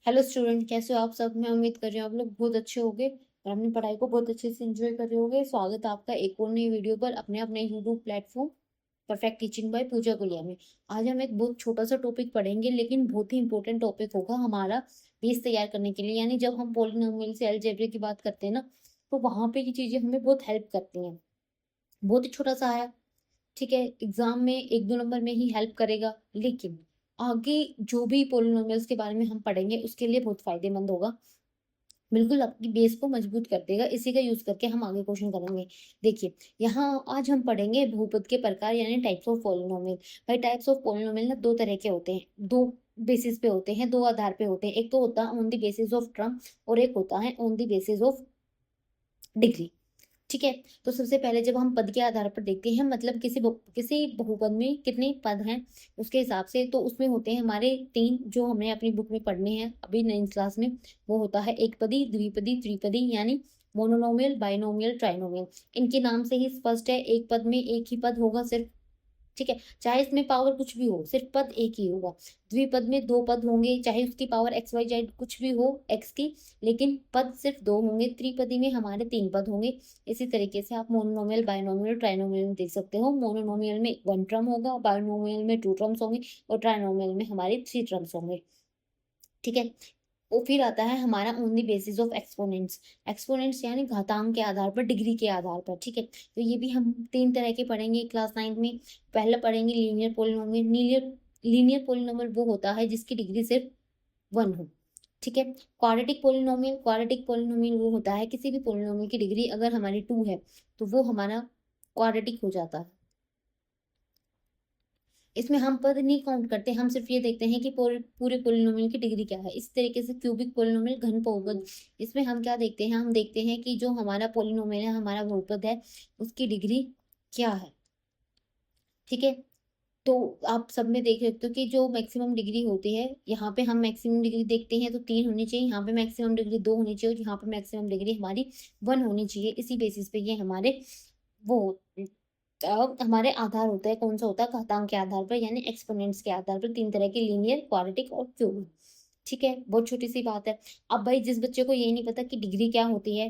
Hello student, कैसे हो आप सब। मैं उम्मीद कर रही हूँ आप लोग बहुत अच्छे होंगे और अपनी पढ़ाई को बहुत अच्छे से एंजॉय कर रहे होंगे। स्वागत है आपका एक और नई वीडियो पर अपने अपने YouTube platform perfect teaching by Pooja Gulia में। आज हम एक बहुत छोटा सा टॉपिक पढ़ेंगे, लेकिन बहुत ही इंपॉर्टेंट टॉपिक होगा हमारा बेस तैयार करने के लिए। यानी जब हम पॉलिनोमियल से अलजेब्रा की बात करते हैं ना, तो वहां पे ये चीजें हमें बहुत हेल्प करती हैं। बहुत ही छोटा सा है, ठीक है, एग्जाम में एक दो नंबर में ही हेल्प करेगा, लेकिन आगे जो भी पोलिनोमियल्स के बारे में हम पढ़ेंगे उसके लिए बहुत फायदेमंद होगा। बिल्कुल आपकी बेस को मजबूत कर देगा। इसी का यूज करके हम आगे क्वेश्चन करेंगे। देखिए, यहाँ आज हम पढ़ेंगे बहुपद के प्रकार यानी टाइप्स ऑफ पोलिनोमियल। भाई, टाइप्स ऑफ पोलिनोमियल ना दो तरह के होते हैं, दो बेसिस पे होते हैं, दो आधार पे होते हैं। एक तो होता है on the basis of term और एक होता है on the basis of degree. ठीक है, तो सबसे पहले जब हम पद के आधार पर देखते हैं, मतलब किसी बहुपद में कितने पद हैं उसके हिसाब से, तो उसमें होते हैं हमारे तीन, जो हमें अपनी बुक में पढ़ने हैं अभी 9th क्लास में। वो होता है एक पदी, द्विपदी, त्रिपदी, यानी मोनोनोमियल, बाइनोमियल, ट्राइनोमियल। इनके नाम से ही स्पष्ट है, एक पद में एक ही पद होगा सिर्फ। ठीक है, चाहे इसमें पावर कुछ भी हो, सिर्फ पद एक ही होगा। द्विपद में दो पद होंगे, चाहे उसकी पावर एक्स वाई जेड कुछ भी हो एक्स की, लेकिन पद सिर्फ दो होंगे। त्रिपदी में हमारे तीन पद होंगे। इसी तरीके से आप मोनोनोमियल, बाइनोमियल, ट्राइनोमियल में देख सकते हो। मोनोनोमियल में वन टर्म होगा, बाइनोमियल में टू टर्म्स होंगे और ट्राइनोमियल में हमारे थ्री टर्म्स होंगे। ठीक है, और फिर आता है हमारा only basis of exponents. Exponents यानी घातांक के आधार पर, डिग्री के आधार पर। ठीक है, तो ये भी हम तीन तरह के पढ़ेंगे क्लास 9 में। पहले पढ़ेंगे लीनियर पोलिनोमियल। लीनियर पोलिनोमियल वो होता है जिसकी डिग्री सिर्फ वन हो। ठीक है, क्वाड्रेटिक पोलिनोमियल वो होता है किसी भी पोलिनोमियल की डिग्री अगर हमारी टू है तो वो हमारा क्वाड्रेटिक हो जाता है। इसमें हम पद नहीं काउंट करते, हम सिर्फ ये देखते हैं कि पूरे पोलिनोमियल की डिग्री क्या है। इस तरीके से क्यूबिक पोलिनोमियल, घन बहुपद, इसमें हम क्या देखते हैं, हम देखते हैं कि जो हमारा पोलिनोमियल है, हमारा बहुपद है, उसकी डिग्री क्या है। ठीक है, तो आप सब में देख सकते हो कि जो मैक्सिमम डिग्री होती है, यहाँ पे हम मैक्सिमम डिग्री देखते हैं तो तीन होनी चाहिए, यहाँ पे मैक्सिमम डिग्री दो होनी चाहिए और यहाँ पे मैक्सिमम डिग्री हमारी वन होनी चाहिए। इसी बेसिस पे ये हमारे वो हमारे आधार होता है। कौन सा होता है? घातांक के आधार पर, यानी एक्सपोनेंट्स के आधार पर। तीन तरह के, लीनियर, क्वाड्रेटिक और क्यूबिक। ठीक है, बहुत छोटी सी बात है। अब भाई, जिस बच्चे को यही नहीं पता कि डिग्री क्या होती है,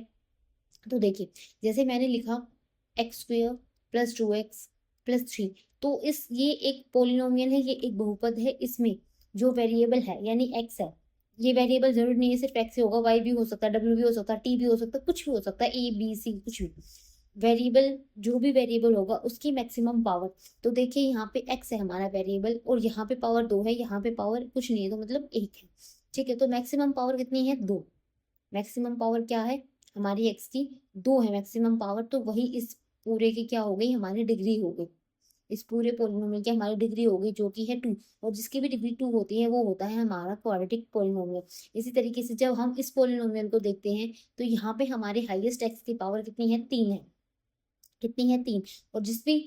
तो देखिए, जैसे मैंने लिखा x square plus two x plus three, तो ये एक पोलिनोमियल है, ये एक बहुपद है। इसमें जो वेरिएबल है यानी एक्स है, ये वेरिएबल जरूर नहीं है सिर्फ एक्स ही होगा, वाई भी हो सकता है, डब्ल्यू भी हो सकता है, टी भी हो सकता है, कुछ भी हो सकता है, ए बी सी कुछ भी वेरिएबल। जो भी वेरिएबल होगा उसकी मैक्सिमम पावर। तो देखिए, यहाँ पे एक्स है हमारा वेरिएबल और यहाँ पे पावर दो है, यहाँ पे पावर कुछ नहीं है, तो मतलब एक है। ठीक है, तो मैक्सिमम पावर कितनी है? दो। मैक्सिमम पावर क्या है हमारी एक्स की? दो है मैक्सिमम पावर। तो वही इस पूरे की क्या हो गई? हमारी डिग्री हो गई। इस पूरे पोलिनोमियल की हमारी डिग्री हो गई, जो कि है टू। और जिसकी भी डिग्री टू होती है वो होता है हमारा क्वाड्रेटिक पोलिनोमियल। इसी तरीके से जब हम इस पोलिनोमियल को देखते हैं, तो यहाँ पे हमारे हाईएस्ट एक्स की पावर कितनी है? तीन है। कितनी है? तीन। और जिस भी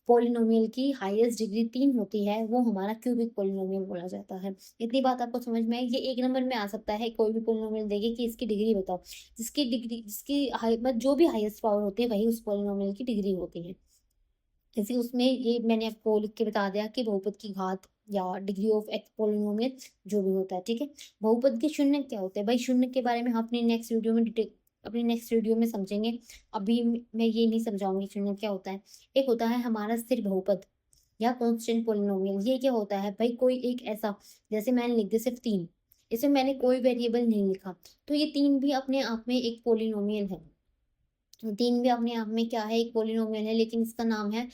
पोलिनोमियल की हाईएस्ट डिग्री तीन होती है वो हमारा क्यूबिक पोलिनोमियल बोला जाता है। इतनी बात आपको समझ में आई? ये एक नंबर में आ सकता है, कोई भी पोलिनोमियल देखे कि इसकी डिग्री बताओ। जिसकी हाई मतलब जो भी हाईएस्ट पावर होती है वही उस पोलिनोमियल की डिग्री होती है। जैसे उसमें ये मैंने आपको लिख के बता दिया कि बहुपद की घात या डिग्री ऑफ एक्स पोलिनोमियल जो भी होता है। ठीक है, बहुपद के शून्य क्या होते हैं? भाई, शून्य के बारे में हम अपनी नेक्स्ट वीडियो में समझेंगे। अभी मैं ये नहीं समझाऊंगी शून्य क्या होता है। एक होता है हमारा स्थिर बहुपद या कांस्टेंट पोलिनोमियल। ये क्या होता है भाई? कोई एक ऐसा, जैसे मैंने लिख दिया सिर्फ तीन, इसमें मैंने कोई वेरिएबल नहीं लिखा, तो ये तीन भी अपने आप में एक पोलिनोमियल है। तीन भी अपने आप में क्या है? एक पोलिनोमियल है, लेकिन इसका नाम है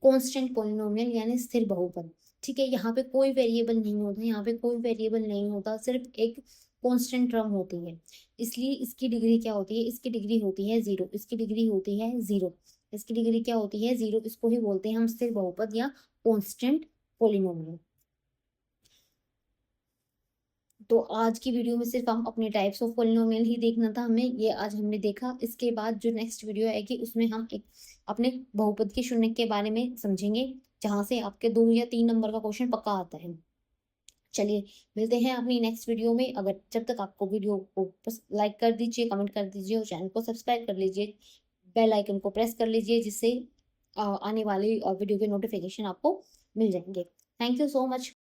कांस्टेंट पोलिनोमियल यानी स्थिर बहुपद। ठीक है, यहाँ पे कोई वेरिएबल नहीं होता, यहाँ पे कोई वेरिएबल नहीं होता, सिर्फ एक कांस्टेंट टर्म होती है। इसलिए इसकी डिग्री क्या होती है? इसकी डिग्री होती है जीरो। इसकी डिग्री होती है जीरो। इसकी डिग्री क्या होती है? जीरो। इसको ही बोलते हैं हम स्थिर बहुपद या कांस्टेंट पोलिनोमियल। तो आज की वीडियो में सिर्फ हम अपने टाइप्स ऑफ पोलिनोमियल ही देखना था हमें, ये आज हमने देखा। इसके बाद जो नेक्स्ट वीडियो आएगी उसमें हम एक अपने बहुपद के शून्य के बारे में समझेंगे, जहां से आपके 2 या 3 नंबर का क्वेश्चन पक्का आता है। चलिए, मिलते हैं अपनी नेक्स्ट वीडियो में। अगर जब तक आपको वीडियो को बस लाइक कर दीजिए, कमेंट कर दीजिए और चैनल को सब्सक्राइब कर लीजिए, बेल आइकन को प्रेस कर लीजिए, जिससे आने वाली वीडियो के नोटिफिकेशन आपको मिल जाएंगे। Thank you so much.